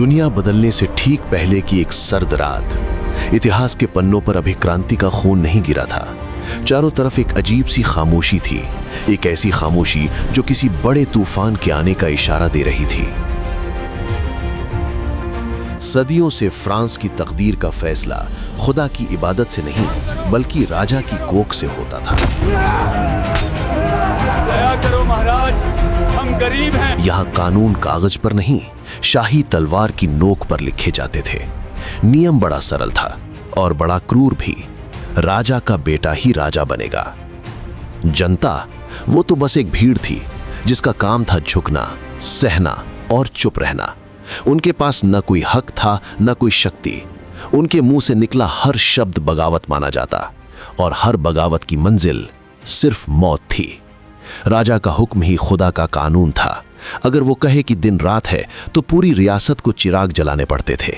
दुनिया बदलने से ठीक पहले की एक सर्द रात। इतिहास के पन्नों पर अभी क्रांति का खून नहीं गिरा था। चारों तरफ एक अजीब सी खामोशी थी, एक ऐसी खामोशी जो किसी बड़े तूफान के आने का इशारा दे रही थी। सदियों से फ्रांस की तकदीर का फैसला खुदा की इबादत से नहीं बल्कि राजा की कोख से होता था। दया करो महाराज, हम गरीब हैं। यहाँ कानून कागज पर नहीं, शाही तलवार की नोक पर लिखे जाते थे। नियम बड़ा सरल था और बड़ा क्रूर भी। राजा का बेटा ही राजा बनेगा। जनता वो तो बस एक भीड़ थी जिसका काम था झुकना, सहना और चुप रहना। उनके पास न कोई हक था न कोई शक्ति। उनके मुंह से निकला हर शब्द बगावत माना जाता और हर बगावत की मंजिल सिर्फ मौत थी। राजा का हुक्म ही खुदा का कानून था। अगर वो कहे कि दिन रात है तो पूरी रियासत को चिराग जलाने पड़ते थे।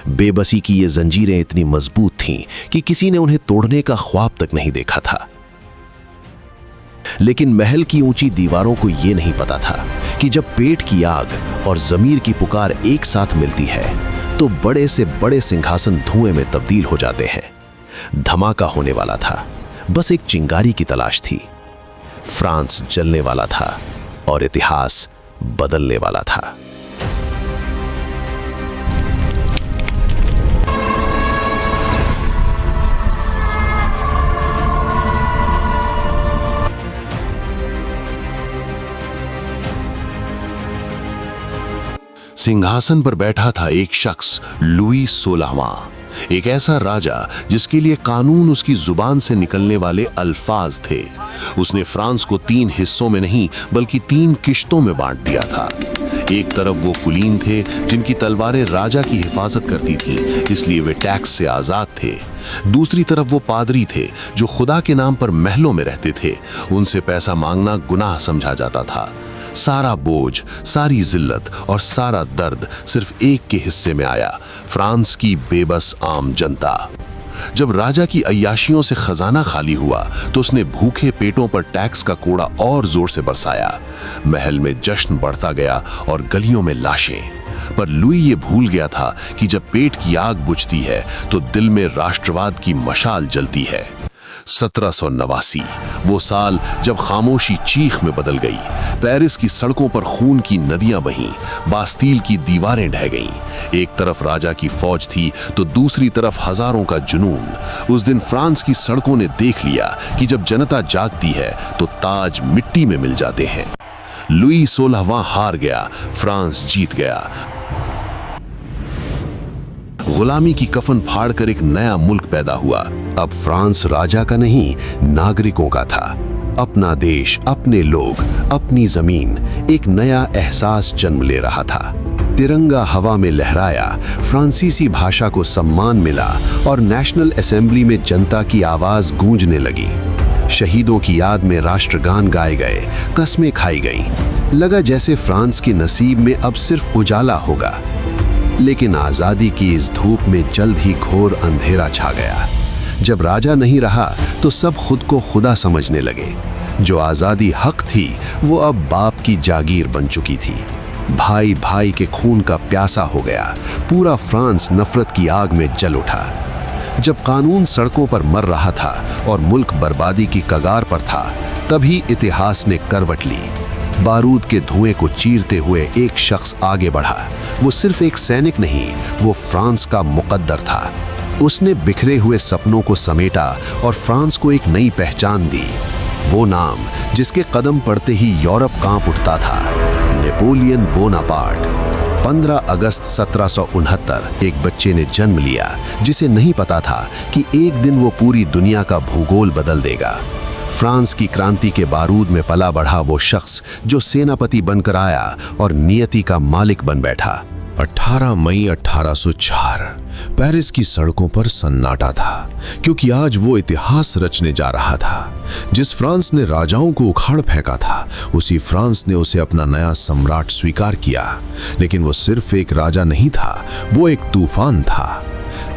बेबसी की ये जंजीरें इतनी मजबूत थीं कि किसी ने उन्हें तोड़ने का ख्वाब तक नहीं देखा था। लेकिन महल की ऊंची दीवारों को यह नहीं पता था कि जब पेट की आग और जमीर की पुकार एक साथ मिलती है तो बड़े से बड़े सिंहासन धुएं में तब्दील हो जाते हैं। धमाका होने वाला था, बस एक चिंगारी की तलाश थी। फ्रांस जलने वाला था और इतिहास बदलने वाला था। सिंहासन पर बैठा था एक शख्स, लुई 16वां, एक ऐसा राजा जिसके लिए कानून उसकी जुबान से निकलने वाले अल्फाज थे। उसने फ्रांस को 3 हिस्सों में नहीं बल्कि 3 किश्तों में बांट दिया था। एक तरफ वो कुलीन थे जिनकी तलवारें राजा की हिफाजत करती थीं, इसलिए वे टैक्स से आजाद थे। दूसरी तरफ वो पादरी थे जो खुदा के नाम पर महलों में रहते थे। उनसे पैसा मांगना गुनाह समझा जाता था। सारा बोझ, सारी जिल्लत और सारा दर्द सिर्फ एक के हिस्से में आया, फ्रांस की बेबस आम जनता। जब राजा की अय्याशियों से खजाना खाली हुआ तो उसने भूखे पेटों पर टैक्स का कोड़ा और जोर से बरसाया। महल में जश्न बढ़ता गया और गलियों में लाशें। पर लुई ये भूल गया था कि जब पेट की आग बुझती है तो दिल में राष्ट्रवाद की मशाल जलती है। 1789, वो साल जब खामोशी चीख में बदल गई। पेरिस की सड़कों पर खून की नदियां बहीं, बास्तील की दीवारें ढह गईं। एक तरफ राजा की फौज थी तो दूसरी तरफ हजारों का जुनून। उस दिन फ्रांस की सड़कों ने देख लिया कि जब जनता जागती है तो ताज मिट्टी में मिल जाते हैं। लुई 16वां हार गया, फ्रांस जीत गया। गुलामी की कफन फाड़कर एक नया मुल्क पैदा हुआ। अब फ्रांस राजा का नहीं, नागरिकों का था। अपना देश, अपने लोग, अपनी जमीन, एक नया एहसास जन्म ले रहा था। तिरंगा हवा में लहराया, फ्रांसीसी भाषा को सम्मान मिला और नेशनल असेंबली में जनता की आवाज गूंजने लगी। शहीदों की याद में राष्ट्रगान गाए गए, कस्में खाई गईं। लगा जैसे फ्रांस के नसीब में अब सिर्फ उजाला होगा। लेकिन आजादी की इस धूप में जल्द ही घोर अंधेरा छा गया। जब राजा नहीं रहा तो सब खुद को खुदा समझने लगे। जो आजादी हक थी वो अब बाप की जागीर बन चुकी थी। भाई भाई के खून का प्यासा हो गया। पूरा फ्रांस नफरत की आग में जल उठा। जब कानून सड़कों पर मर रहा था और मुल्क बर्बादी की कगार पर था, तभी इतिहास ने करवट ली। बारूद के धुएं को चीरते हुए एक शख्स आगे बढ़ा। वो सिर्फ एक सैनिक नहीं, वो फ्रांस का मुकद्दर था। उसने बिखरे हुए सपनों को समेटा और फ्रांस को एक नई पहचान दी। वो नाम जिसके कदम पड़ते ही यूरोप कांप उठता था, नेपोलियन बोनापार्ट। 15 अगस्त 1769 एक बच्चे ने जन्म लिया जिसे नहीं पता था कि एक दिन वो पूरी दुनिया का भूगोल बदल देगा। फ्रांस की क्रांति के बारूद में पला बढ़ा वो शख्स जो सेनापति बनकर आया और नियति का मालिक बन बैठा। 18 मई 1804 पेरिस की सड़कों पर सन्नाटा था, क्योंकि आज वो इतिहास रचने जा रहा था। जिस फ्रांस ने राजाओं को उखाड़ फेंका था, उसी फ्रांस ने उसे अपना नया सम्राट स्वीकार किया। लेकिन वो सिर्फ एक राजा नहीं था, वो एक तूफान था।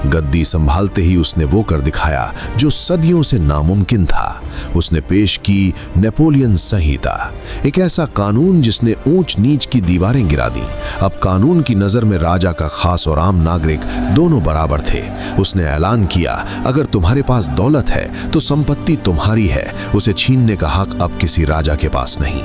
गद्दी संभालते ही उसने वो कर दिखाया जो सदियों से नामुमकिन था। उसने पेश की नेपोलियन संहिता, एक ऐसा कानून जिसने ऊंच नीच की दीवारें गिरा दी। अब कानून की नजर में राजा का खास और आम नागरिक दोनों बराबर थे। उसने ऐलान किया, अगर तुम्हारे पास दौलत है तो संपत्ति तुम्हारी है, उसे छीनने का हक अब किसी राजा के पास नहीं।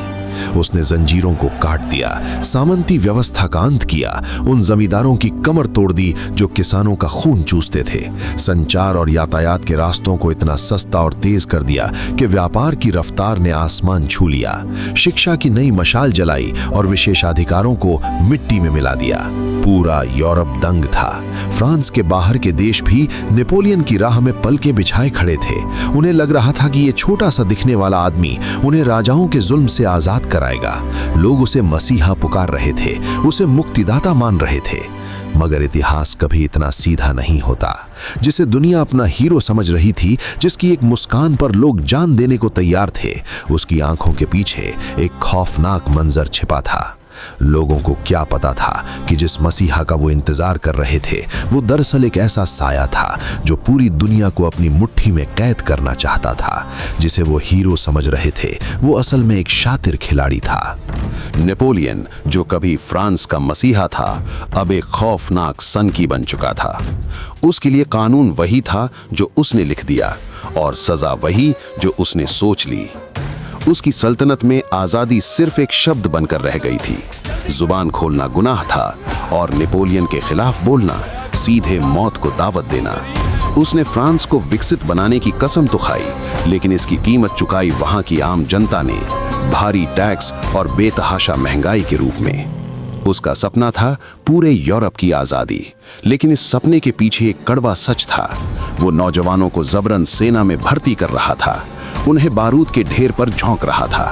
उसने जंजीरों को काट दिया, सामंती व्यवस्था का अंत किया, उन जमींदारों की कमर तोड़ दी जो किसानों का खून चूसते थे। संचार और यातायात के रास्तों को इतना सस्ता और तेज कर दिया कि व्यापार की रफ्तार ने आसमान छू लिया। शिक्षा की नई मशाल जलाई और विशेषाधिकारों को मिट्टी में मिला दिया। पूरा यूरोप दंग था। फ्रांस के बाहर के देश भी नेपोलियन की राह में पलके बिछाए खड़े थे। उन्हें लग रहा था कि ये छोटा सा दिखने वाला आदमी उन्हें राजाओं के जुल्म से आजाद कराएगा। लोग उसे मसीहा पुकार रहे थे, उसे मुक्तिदाता मान रहे थे। मगर इतिहास कभी इतना सीधा नहीं होता। जिसे दुनिया अपना हीरो समझ रही थी, जिसकी एक मुस्कान पर लोग जान देने को तैयार थे, उसकी आंखों के पीछे एक खौफनाक मंजर छिपा था। लोगों को क्या पता था कि जिस मसीहा का वो इंतजार कर रहे थे, वो दरअसल एक ऐसा साया था जो पूरी दुनिया को अपनी मुट्ठी में कैद करना चाहता था। जिसे वो हीरो समझ रहे थे, वो असल में एक शातिर खिलाड़ी था। नेपोलियन, जो कभी फ्रांस का मसीहा था, अब एक खौफनाक सनकी बन चुका था। उसके लिए कानून वही था जो उसने लिख दिया और सजा वही जो उसने सोच ली। उसकी सल्तनत में आजादी सिर्फ एक शब्द बनकर रह गई थी। जुबान खोलना गुनाह था और नेपोलियन के खिलाफ बोलना सीधे मौत को दावत देना। उसने फ्रांस को विकसित बनाने की कसम तो खाई, लेकिन इसकी कीमत चुकाई वहां की आम जनता ने, भारी टैक्स और बेतहाशा महंगाई के रूप में। उसका सपना था पूरे यूरोप की आजादी, लेकिन इस सपने के पीछे एक कड़वा सच था। वो नौजवानों को जबरन सेना में भर्ती कर रहा था, उन्हें बारूद के ढेर पर झोंक रहा था।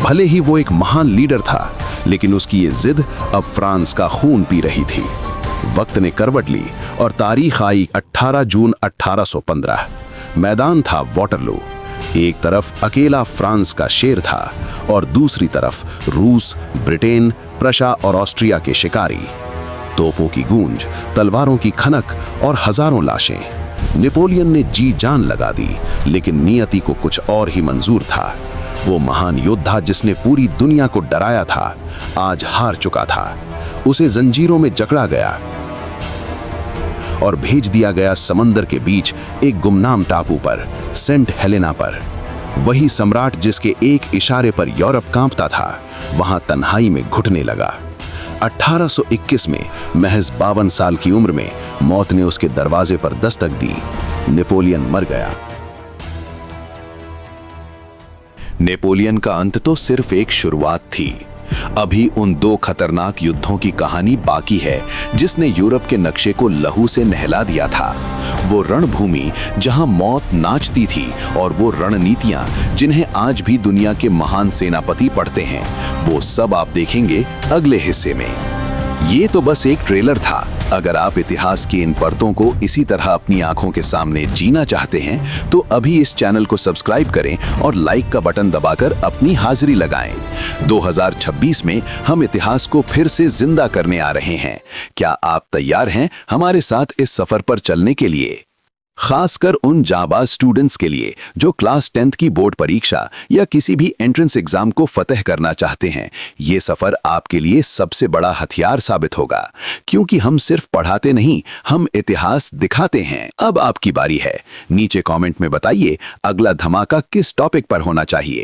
भले ही वो एक महान लीडर था, लेकिन उसकी ये जिद अब फ्रांस का खून पी रही थी। वक्त ने करवट ली और तारीख आई 18 जून 1815। मैदान था वाटरलू। एक तरफ अकेला फ्रांस का शेर था और दूसरी तरफ रूस, ब्रिटेन, प्रशा और ऑस्ट्रिया के शिकारी। तोपों की गूंज, तलवारों की खनक और हजारों लाशें। नेपोलियन ने जी जान लगा दी, लेकिन नियति को कुछ और ही मंजूर था। वो महान योद्धा जिसने पूरी दुनिया को डराया था, आज हार चुका था। उसे जंजीरों में जकड़ा गया और भेज दिया गया समंदर के बीच एक गुमनाम टापू पर, सेंट हेलेना पर। वही सम्राट जिसके एक इशारे पर यूरोप कांपता था, वहां तन्हाई में घुटने लगा। 1821 में महज 52 साल की उम्र में मौत ने उसके दरवाजे पर दस्तक दी। नेपोलियन मर गया। नेपोलियन का अंत तो सिर्फ एक शुरुआत थी। अभी उन दो खतरनाक युद्धों की कहानी बाकी है जिसने यूरोप के नक्शे को लहू से नहला दिया था। वो रणभूमि जहां मौत नाचती थी और वो रणनीतियां जिन्हें आज भी दुनिया के महान सेनापति पढ़ते हैं, वो सब आप देखेंगे अगले हिस्से में। ये तो बस एक ट्रेलर था। अगर आप इतिहास की इन परतों को इसी तरह अपनी आंखों के सामने जीना चाहते हैं तो अभी इस चैनल को सब्सक्राइब करें और लाइक का बटन दबाकर अपनी हाजिरी लगाएं। 2026 में हम इतिहास को फिर से जिंदा करने आ रहे हैं। क्या आप तैयार हैं हमारे साथ इस सफर पर चलने के लिए? खासकर उन जाबाज स्टूडेंट्स के लिए जो क्लास 10th की बोर्ड परीक्षा या किसी भी एंट्रेंस एग्जाम को फतेह करना चाहते हैं, ये सफर आपके लिए सबसे बड़ा हथियार साबित होगा। क्योंकि हम सिर्फ पढ़ाते नहीं, हम इतिहास दिखाते हैं। अब आपकी बारी है। नीचे कमेंट में बताइए अगला धमाका किस टॉपिक पर होना चाहिए।